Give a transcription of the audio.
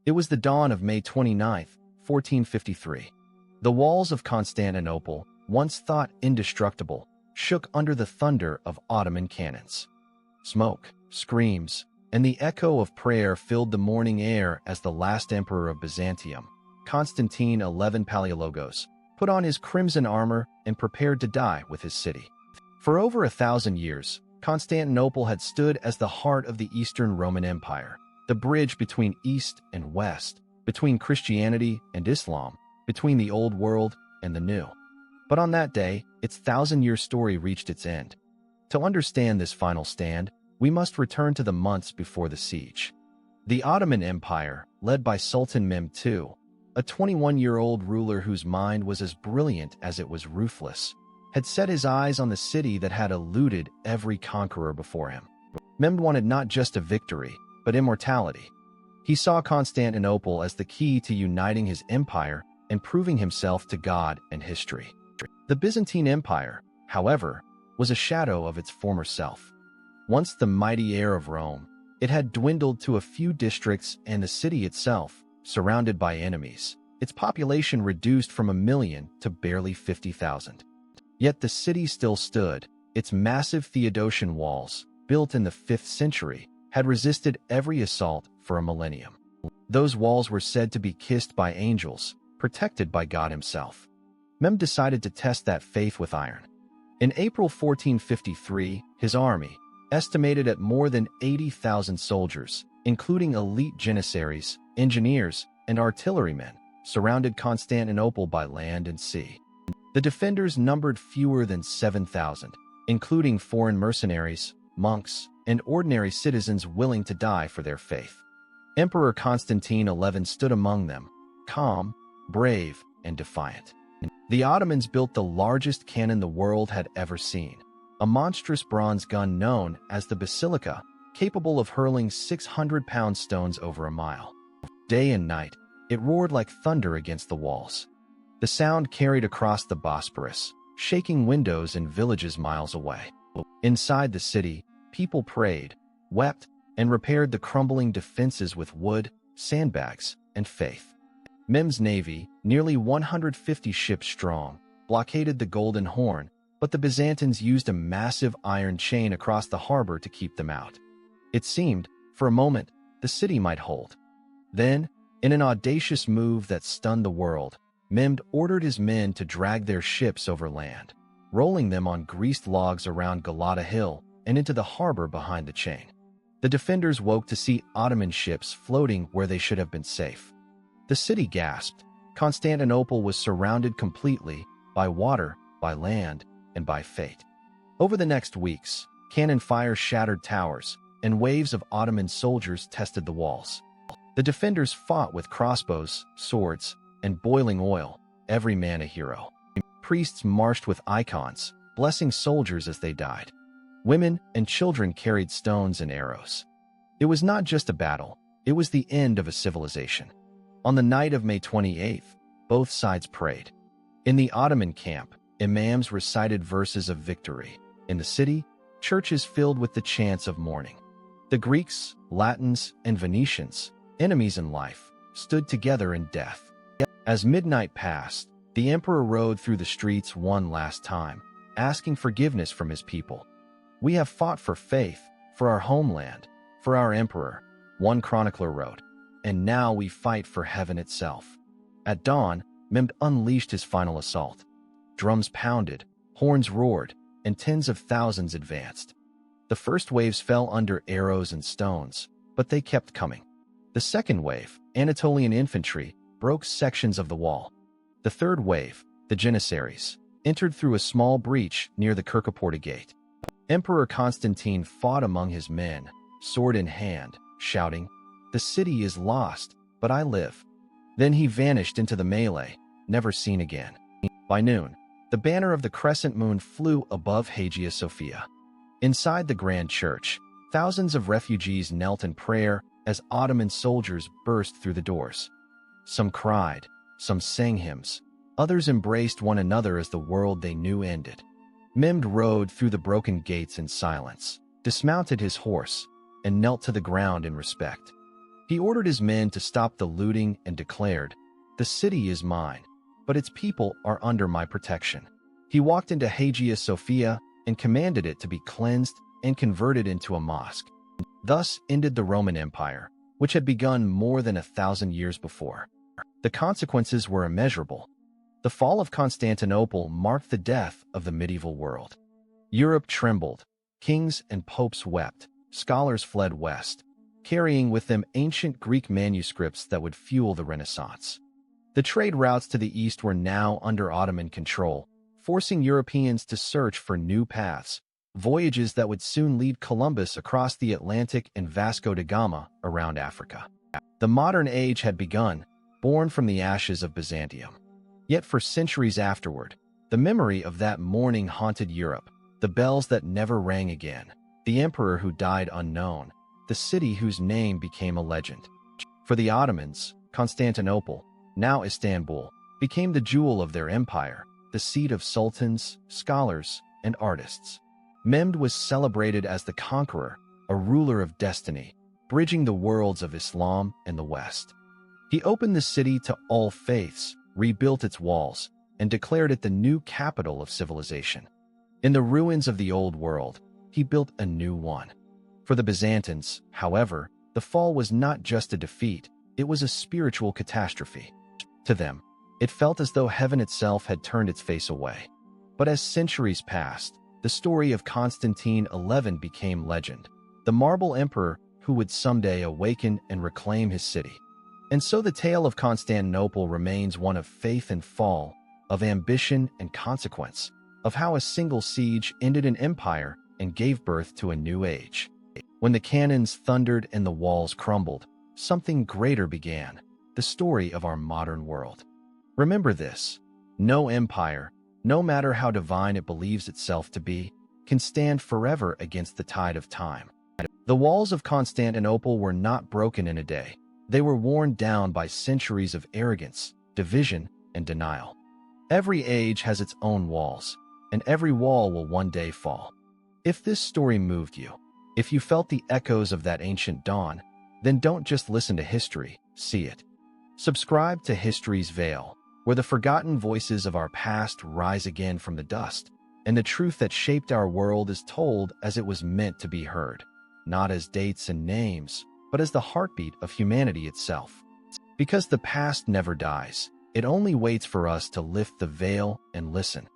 It was the dawn of May 29th, 1453. The walls of Constantinople, once thought indestructible, shook under the thunder of Ottoman cannons. Smoke, screams, and the echo of prayer filled the morning air as the last emperor of Byzantium, Constantine XI Palaiologos, put on his crimson armor and prepared to die with his city. For over 1,000 years, Constantinople had stood as the heart of the Eastern Roman Empire, the bridge between East and West, between Christianity and Islam, between the Old World and the New. But on that day, its 1,000-year story reached its end. To understand this final stand, we must return to the months before the siege. The Ottoman Empire, led by Sultan Mehmed II, a 21-year-old ruler whose mind was as brilliant as it was ruthless, had set his eyes on the city that had eluded every conqueror before him. Mehmed wanted not just a victory, but immortality. He saw Constantinople as the key to uniting his empire and proving himself to God and history. The Byzantine Empire, however, was a shadow of its former self. Once the mighty heir of Rome, it had dwindled to a few districts, and the city itself, surrounded by enemies, its population reduced from 1 million to barely 50,000. Yet the city still stood. Its massive Theodosian walls, built in the 5th century, had resisted every assault for a millennium. Those walls were said to be kissed by angels, protected by God himself. Mehmed decided to test that faith with iron. In April 1453, his army, estimated at more than 80,000 soldiers, including elite janissaries, engineers, and artillerymen, surrounded Constantinople by land and sea. The defenders numbered fewer than 7,000, including foreign mercenaries, monks, and ordinary citizens willing to die for their faith. Emperor Constantine XI stood among them, calm, brave, and defiant. The Ottomans built the largest cannon the world had ever seen, a monstrous bronze gun known as the Basilica, capable of hurling 600-pound stones over a mile. Day and night, it roared like thunder against the walls. The sound carried across the Bosporus, shaking windows in villages miles away. Inside the city, people prayed, wept, and repaired the crumbling defenses with wood, sandbags, and faith. Mehmed's navy, nearly 150 ships strong, blockaded the Golden Horn, but the Byzantines used a massive iron chain across the harbor to keep them out. It seemed, for a moment, the city might hold. Then, in an audacious move that stunned the world, Mehmed ordered his men to drag their ships over land, rolling them on greased logs around Galata Hill and into the harbor behind the chain. The defenders woke to see Ottoman ships floating where they should have been safe. The city gasped. Constantinople was surrounded completely by water, by land, and by fate. Over the next weeks, cannon fire shattered towers, and waves of Ottoman soldiers tested the walls. The defenders fought with crossbows, swords, and boiling oil, every man a hero. Priests marched with icons, blessing soldiers as they died. Women and children carried stones and arrows. It was not just a battle, it was the end of a civilization. On the night of May 28th, both sides prayed. In the Ottoman camp, imams recited verses of victory. In the city, churches filled with the chants of mourning. The Greeks, Latins, and Venetians, enemies in life, stood together in death. As midnight passed, the emperor rode through the streets one last time, asking forgiveness from his people. "We have fought for faith, for our homeland, for our emperor," one chronicler wrote, "and now we fight for heaven itself." At dawn, Mehmed unleashed his final assault. Drums pounded, horns roared, and tens of thousands advanced. The first waves fell under arrows and stones, but they kept coming. The second wave, Anatolian infantry, broke sections of the wall. The third wave, the janissaries, entered through a small breach near the Kirkoporta gate. Emperor Constantine fought among his men, sword in hand, shouting, "The city is lost, but I live." Then he vanished into the melee, never seen again. By noon, the banner of the crescent moon flew above Hagia Sophia. Inside the grand church, thousands of refugees knelt in prayer as Ottoman soldiers burst through the doors. Some cried, some sang hymns, others embraced one another as the world they knew ended. Mehmed rode through the broken gates in silence, dismounted his horse, and knelt to the ground in respect. He ordered his men to stop the looting and declared, "The city is mine, but its people are under my protection." He walked into Hagia Sophia and commanded it to be cleansed and converted into a mosque. Thus ended the Roman Empire, which had begun more than 1,000 years before. The consequences were immeasurable. The fall of Constantinople marked the death of the medieval world. Europe trembled. Kings and popes wept. Scholars fled west, carrying with them ancient Greek manuscripts that would fuel the Renaissance. The trade routes to the east were now under Ottoman control, forcing Europeans to search for new paths, voyages that would soon lead Columbus across the Atlantic and Vasco da Gama around Africa. The modern age had begun, born from the ashes of Byzantium. Yet for centuries afterward, the memory of that morning haunted Europe, the bells that never rang again, the emperor who died unknown, the city whose name became a legend. For the Ottomans, Constantinople, now Istanbul, became the jewel of their empire, the seat of sultans, scholars, and artists. Mehmed was celebrated as the Conqueror, a ruler of destiny, bridging the worlds of Islam and the West. He opened the city to all faiths, rebuilt its walls, and declared it the new capital of civilization. In the ruins of the old world, he built a new one. For the Byzantines, however, the fall was not just a defeat, it was a spiritual catastrophe. To them, it felt as though heaven itself had turned its face away. But as centuries passed, the story of Constantine XI became legend, the marble emperor who would someday awaken and reclaim his city. And so the tale of Constantinople remains one of faith and fall, of ambition and consequence, of how a single siege ended an empire and gave birth to a new age. When the cannons thundered and the walls crumbled, something greater began, the story of our modern world. Remember this: no empire, no matter how divine it believes itself to be, can stand forever against the tide of time. The walls of Constantinople were not broken in a day. They were worn down by centuries of arrogance, division, and denial. Every age has its own walls, and every wall will one day fall. If this story moved you, if you felt the echoes of that ancient dawn, then don't just listen to history, see it. Subscribe to History's Veil, where the forgotten voices of our past rise again from the dust, and the truth that shaped our world is told as it was meant to be heard, not as dates and names, but as the heartbeat of humanity itself. Because the past never dies, it only waits for us to lift the veil and listen.